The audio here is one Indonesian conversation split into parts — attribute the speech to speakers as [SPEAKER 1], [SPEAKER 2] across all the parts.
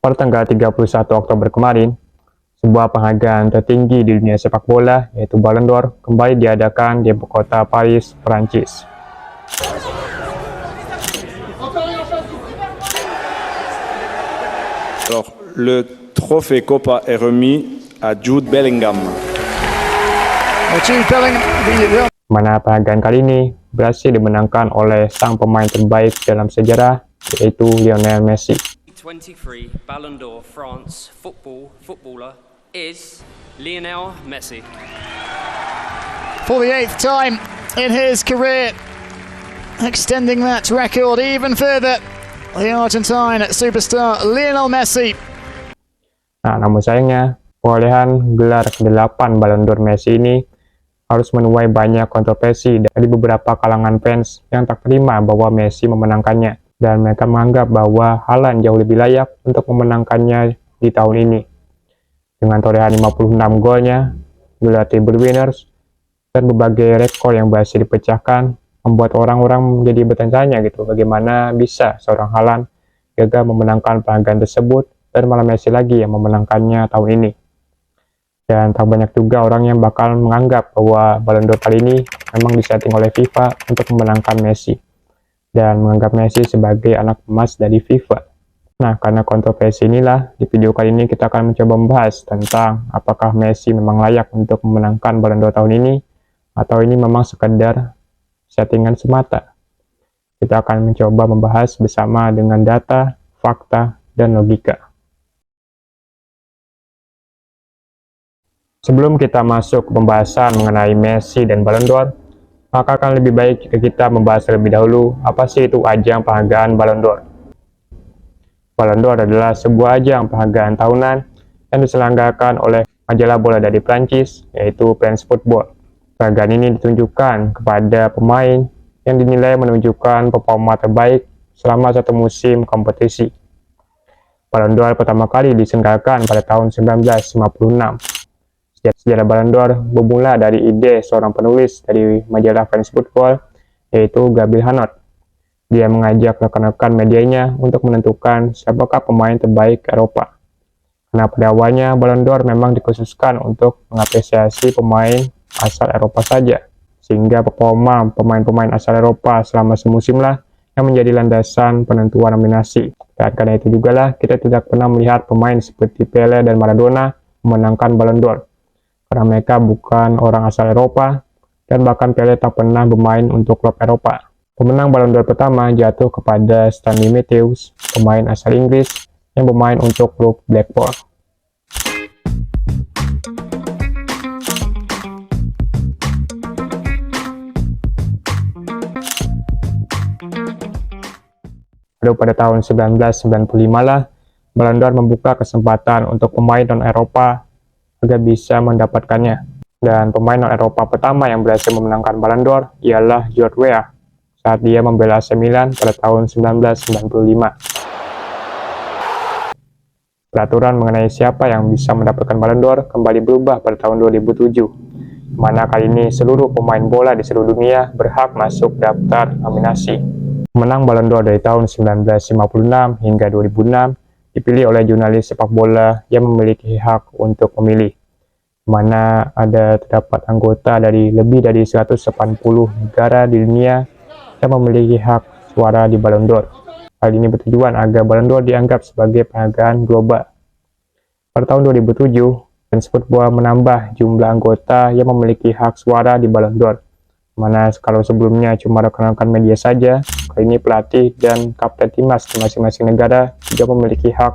[SPEAKER 1] Pada tanggal 31 Oktober kemarin, sebuah penghargaan tertinggi di dunia sepak bola, yaitu Ballon d'Or, kembali diadakan di ibu kota Paris, Prancis.
[SPEAKER 2] Alors, le trophée Copa est remis à Jude Bellingham.
[SPEAKER 1] Mana penghargaan kali ini berhasil dimenangkan oleh sang pemain terbaik dalam sejarah, yaitu Lionel Messi.
[SPEAKER 3] 23 Ballon d'Or France footballer is Lionel Messi.
[SPEAKER 4] For the 8th time in his career, extending that record even further, the Argentine superstar Lionel Messi.
[SPEAKER 1] Nah, namun sayangnya, perolehan gelar ke-8 Ballon d'Or Messi ini harus menuai banyak kontroversi dari beberapa kalangan fans yang tak terima bahwa Messi memenangkannya, dan mereka menganggap bahwa Haaland jauh lebih layak untuk memenangkannya di tahun ini. Dengan torehan 56 golnya, gelar treble winners, dan berbagai rekor yang berhasil dipecahkan, membuat orang-orang menjadi bertanya gitu, bagaimana bisa seorang Haaland gagal memenangkan penghargaan tersebut dan malah Messi lagi yang memenangkannya tahun ini. Dan tak banyak juga orang yang bakal menganggap bahwa Ballon d'Or kali ini memang disetting oleh FIFA untuk memenangkan Messi, dan menganggap Messi sebagai anak emas dari FIFA. Nah, karena kontroversi inilah, di video kali ini kita akan mencoba membahas tentang apakah Messi memang layak untuk memenangkan Ballon d'Or tahun ini, atau ini memang sekedar settingan semata. Kita akan mencoba membahas bersama dengan data, fakta, dan logika. Sebelum kita masuk ke pembahasan mengenai Messi dan Ballon d'Or, maka akan lebih baik jika kita membahas terlebih dahulu apa sih itu ajang penghargaan Ballon d'Or. Ballon d'Or adalah sebuah ajang penghargaan tahunan yang diselenggarakan oleh majalah bola dari Prancis, yaitu France Football. Penghargaan ini ditunjukkan kepada pemain yang dinilai menunjukkan performa terbaik selama satu musim kompetisi. Ballon d'Or pertama kali diselenggarakan pada tahun 1956. Sejarah Ballon d'Or bermula dari ide seorang penulis dari majalah France Football, yaitu Gabriel Hanot. Dia mengajak rekan-rekan medianya untuk menentukan siapakah pemain terbaik Eropa. Karena pada awalnya Ballon d'Or memang dikhususkan untuk mengapresiasi pemain asal Eropa saja, sehingga performa pemain-pemain asal Eropa selama semusimlah yang menjadi landasan penentuan nominasi. Dan karena itu jugalah kita tidak pernah melihat pemain seperti Pele dan Maradona memenangkan Ballon d'Or, karena mereka bukan orang asal Eropa, dan bahkan Pele tak pernah bermain untuk klub Eropa. Pemenang Ballon d'Or pertama jatuh kepada Stanley Matthews, pemain asal Inggris yang bermain untuk klub Blackpool. Lalu pada tahun 1995 lah, Ballon d'Or membuka kesempatan untuk pemain non-Eropa agar bisa mendapatkannya. Dan pemain non-Eropa pertama yang berhasil memenangkan Ballon d'Or ialah George Weah saat dia membela AC Milan pada tahun 1995. Peraturan mengenai siapa yang bisa mendapatkan Ballon d'Or kembali berubah pada tahun 2007, mana kali ini seluruh pemain bola di seluruh dunia berhak masuk daftar nominasi. Pemenang Ballon d'Or dari tahun 1956 hingga 2006 dipilih oleh jurnalis sepak bola yang memiliki hak untuk memilih, mana terdapat anggota dari lebih dari 180 negara di dunia yang memiliki hak suara di Ballon d'Or. Hal ini bertujuan agar Ballon d'Or dianggap sebagai penghargaan global. Pada tahun 2007, France Football menambah jumlah anggota yang memiliki hak suara di Ballon d'Or, mana kalau sebelumnya cuma rekan-rekan media saja, kali ini pelatih dan kapten timnas di masing-masing negara juga memiliki hak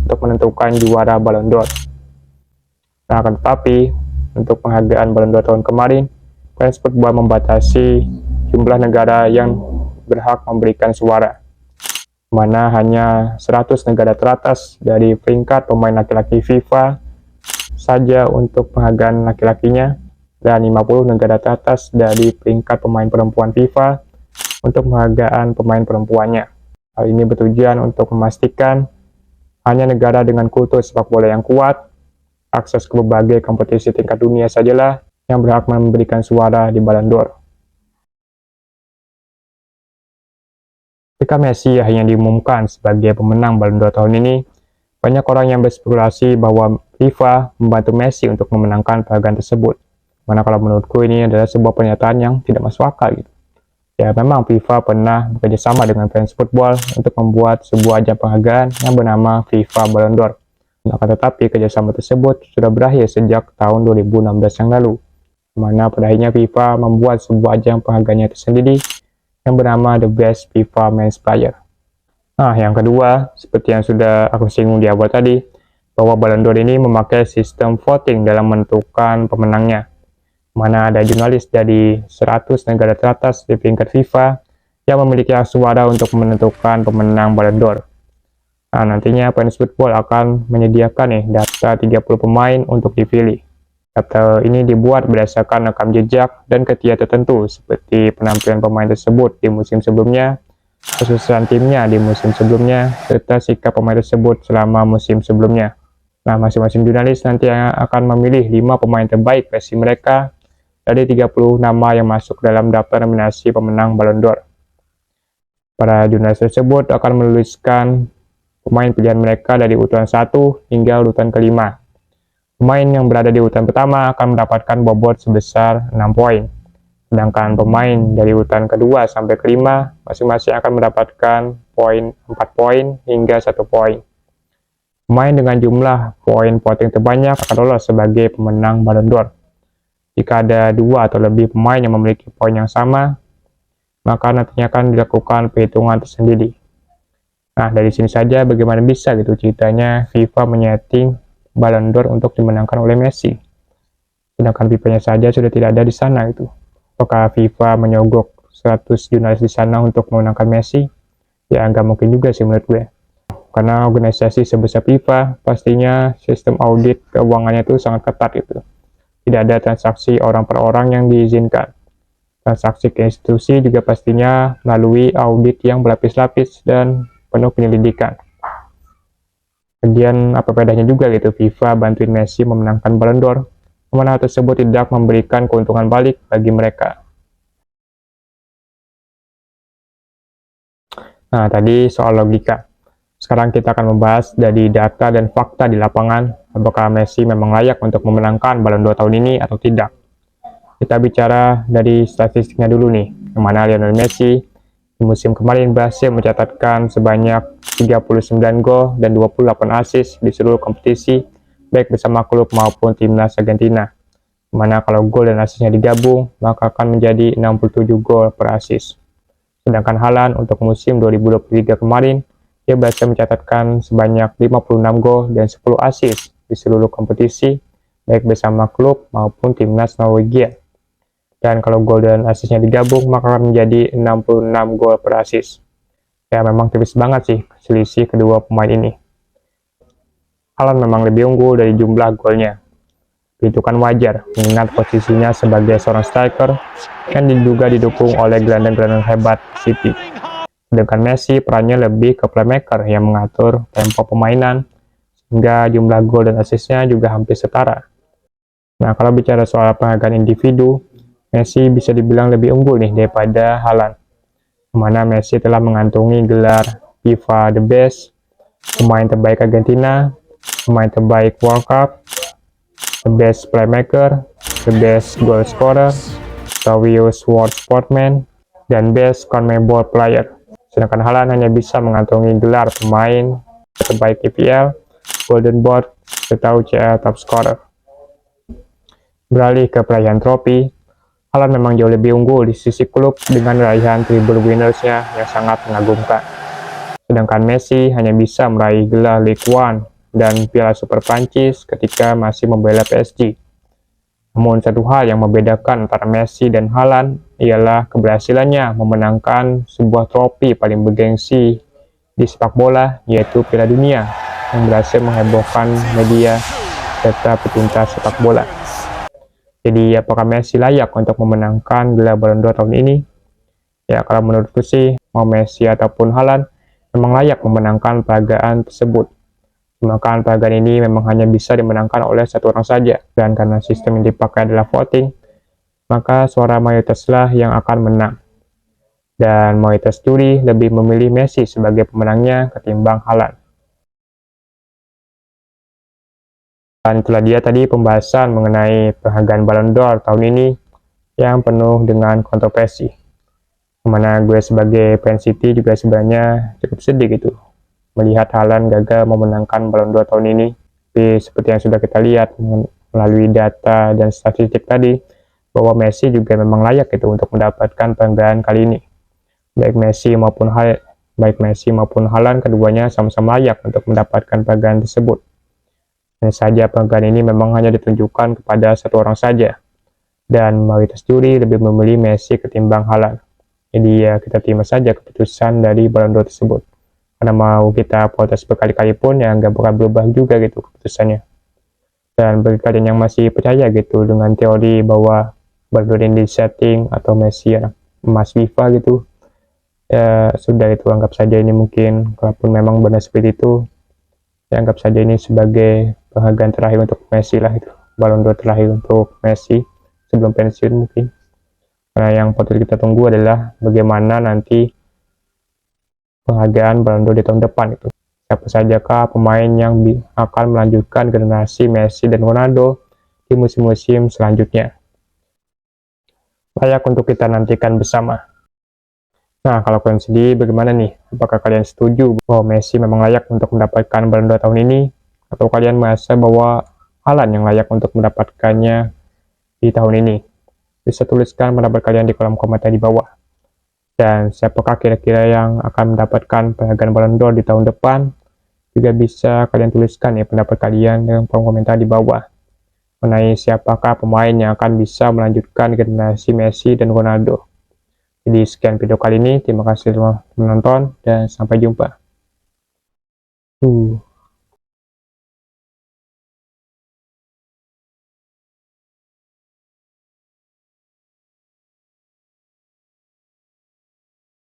[SPEAKER 1] untuk menentukan juara Ballon d'Or. Nah, akan tetapi, untuk penghargaan Ballon d'Or tahun kemarin, France Football membatasi jumlah negara yang berhak memberikan suara, mana hanya 100 negara teratas dari peringkat pemain laki-laki FIFA saja untuk penghargaan laki-lakinya, dan 50 negara teratas dari peringkat pemain perempuan FIFA untuk penghargaan pemain perempuannya. Hal ini bertujuan untuk memastikan hanya negara dengan kultur sepak bola yang kuat, akses ke berbagai kompetisi tingkat dunia sajalah yang berhak memberikan suara di Ballon d'Or. Ketika Messi akhirnya diumumkan sebagai pemenang Ballon d'Or tahun ini, Banyak orang yang berspekulasi bahwa FIFA membantu Messi untuk memenangkan penghargaan tersebut. Mana kalau menurutku ini adalah sebuah pernyataan yang tidak masuk akal gitu. Ya memang FIFA pernah bekerjasama dengan fans football untuk membuat sebuah ajang penghargaan yang bernama FIFA Ballon d'Or. Akan tetapi kerjasama tersebut sudah berakhir sejak tahun 2016 yang lalu, mana pada akhirnya FIFA membuat sebuah ajang penghargaannya tersendiri yang bernama The Best FIFA Men's Player. Nah, yang kedua, seperti yang sudah aku singgung di awal tadi, bahwa Ballon d'Or ini memakai sistem voting dalam menentukan pemenangnya, mana ada jurnalis dari 100 negara teratas di tingkat FIFA yang memiliki hak suara untuk menentukan pemenang Ballon d'Or. Nah, nantinya fans football akan menyediakan daftar 30 pemain untuk dipilih. Daftar ini dibuat berdasarkan rekam jejak dan kriteria tertentu seperti penampilan pemain tersebut di musim sebelumnya, kesuksesan timnya di musim sebelumnya, serta sikap pemain tersebut selama musim sebelumnya. Nah, masing-masing jurnalis nanti akan memilih 5 pemain terbaik versi mereka dari 30 nama yang masuk dalam daftar nominasi pemenang Ballon d'Or. Para jurnalis tersebut akan menuliskan pemain pilihan mereka dari urutan 1 hingga urutan kelima. Pemain yang berada di urutan pertama akan mendapatkan bobot sebesar 6 poin. Sedangkan pemain dari urutan kedua sampai kelima masing-masing akan mendapatkan poin 4 poin hingga 1 poin. Pemain dengan jumlah poin voting terbanyak akan lolos sebagai pemenang Ballon d'Or. Jika ada 2 atau lebih pemain yang memiliki poin yang sama, maka nantinya akan dilakukan perhitungan tersendiri. Nah, dari sini saja bagaimana bisa gitu ceritanya FIFA menyeting Ballon d'Or untuk dimenangkan oleh Messi. Sedangkan FIFA-nya saja sudah tidak ada di sana gitu. Apakah FIFA menyogok 100 jurnalis di sana untuk memenangkan Messi? Ya, nggak mungkin juga sih menurut gue. Karena organisasi sebesar FIFA, pastinya sistem audit keuangannya itu sangat ketat gitu. Tidak ada transaksi orang per orang yang diizinkan. Transaksi ke institusi juga pastinya melalui audit yang berlapis-lapis dan penuh penyelidikan. Kemudian apa bedanya juga gitu FIFA bantuin Messi memenangkan Ballon d'Or, mana hal tersebut tidak memberikan keuntungan balik bagi mereka. Nah, tadi soal logika. Sekarang kita akan membahas dari data dan fakta di lapangan, apakah Messi memang layak untuk memenangkan Ballon d'Or tahun ini atau tidak. Kita bicara dari statistiknya dulu nih, yang mana Lionel Messi di musim kemarin berhasil mencatatkan sebanyak 39 gol dan 28 assist di seluruh kompetisi, baik bersama klub maupun timnas Argentina. Mana kalau gol dan assistnya digabung, maka akan menjadi 67 gol per assist. Sedangkan Haaland untuk musim 2023 kemarin, dia berhasil mencatatkan sebanyak 56 gol dan 10 assist di seluruh kompetisi, baik bersama klub maupun timnas Norwegia. Dan kalau gol dan asisnya digabung, maka akan menjadi 66 gol per asis. Ya memang tipis banget sih selisih kedua pemain ini. Haaland memang lebih unggul dari jumlah golnya. Itu kan wajar, mengingat posisinya sebagai seorang striker yang diduga didukung oleh gelandang-gelandang hebat City. Sedangkan Messi perannya lebih ke playmaker yang mengatur tempo permainan, sehingga jumlah gol dan asisnya juga hampir setara. Nah, kalau bicara soal penghargaan individu, Messi bisa dibilang lebih unggul nih daripada Haaland, mana Messi telah mengantongi gelar FIFA The Best, pemain terbaik Argentina, pemain terbaik World Cup, The Best Playmaker, The Best Goal Scorer, Towios World Sportsman, dan Best CONMEBOL Player. Sedangkan Haaland hanya bisa mengantongi gelar pemain terbaik IPL, Golden Boot, serta UCL Top Scorer. Beralih ke perayaan trofi, Haaland memang jauh lebih unggul di sisi klub dengan raihan treble winners-nya yang sangat mengagumkan. Sedangkan Messi hanya bisa meraih gelar Ligue 1 dan Piala Super Prancis ketika masih membela PSG. Namun satu hal yang membedakan antara Messi dan Haaland ialah keberhasilannya memenangkan sebuah trofi paling bergengsi di sepak bola, yaitu Piala Dunia, yang berhasil menghebohkan media serta pecinta sepak bola. Jadi apakah Messi layak untuk memenangkan gelar Ballon d'Or tahun ini? Ya kalau menurutku sih, mau Messi ataupun Haaland memang layak memenangkan penghargaan tersebut. Sedangkan penghargaan ini memang hanya bisa dimenangkan oleh satu orang saja, dan karena sistem yang dipakai adalah voting, maka suara mayoritaslah yang akan menang. Dan mayoritas juri lebih memilih Messi sebagai pemenangnya ketimbang Haaland. Dan itulah dia tadi pembahasan mengenai penghargaan Ballon d'Or tahun ini yang penuh dengan kontroversi. Dimana gue sebagai fans City juga sebenarnya cukup sedih gitu melihat Haaland gagal memenangkan Ballon d'Or tahun ini. Tapi seperti yang sudah kita lihat melalui data dan statistik tadi, bahwa Messi juga memang layak gitu untuk mendapatkan penghargaan kali ini. Baik Messi maupun Haaland, keduanya sama-sama layak untuk mendapatkan penghargaan tersebut. Hanya saja penghargaan ini memang hanya ditunjukkan kepada satu orang saja, dan mayoritas juri lebih memilih Messi ketimbang Haaland. Jadi ya kita terima saja keputusan dari Ballon d'Or tersebut. Karena mau kita protes berkali-kali pun ya nggak bakal berubah juga gitu keputusannya. Dan bagi kalian yang masih percaya gitu dengan teori bahwa Ballon d'Or ini disetting atau Messi anak emas FIFA gitu, ya sudah itu anggap saja ini mungkin kalaupun memang benar seperti itu, ya anggap saja ini sebagai penghargaan terakhir untuk Messi lah itu, Ballon d'Or terakhir untuk Messi sebelum pensiun mungkin. Karena yang patut kita tunggu adalah bagaimana nanti penghargaan Ballon d'Or di tahun depan itu. Siapa sajakah pemain yang akan melanjutkan generasi Messi dan Ronaldo di musim-musim selanjutnya. Layak untuk kita nantikan bersama. Nah, kalau kalian sendiri bagaimana nih? Apakah kalian setuju bahwa Messi memang layak untuk mendapatkan Ballon d'Or tahun ini? Atau kalian merasa bahwa Haaland yang layak untuk mendapatkannya di tahun ini? Bisa tuliskan pendapat kalian di kolom komentar di bawah. Dan siapakah kira-kira yang akan mendapatkan penghargaan Ballon d'Or di tahun depan? Juga bisa kalian tuliskan ya pendapat kalian di kolom komentar di bawah. Mengenai siapakah pemain yang akan bisa melanjutkan generasi Messi dan Ronaldo. Jadi sekian video kali ini, terima kasih telah menonton dan sampai jumpa.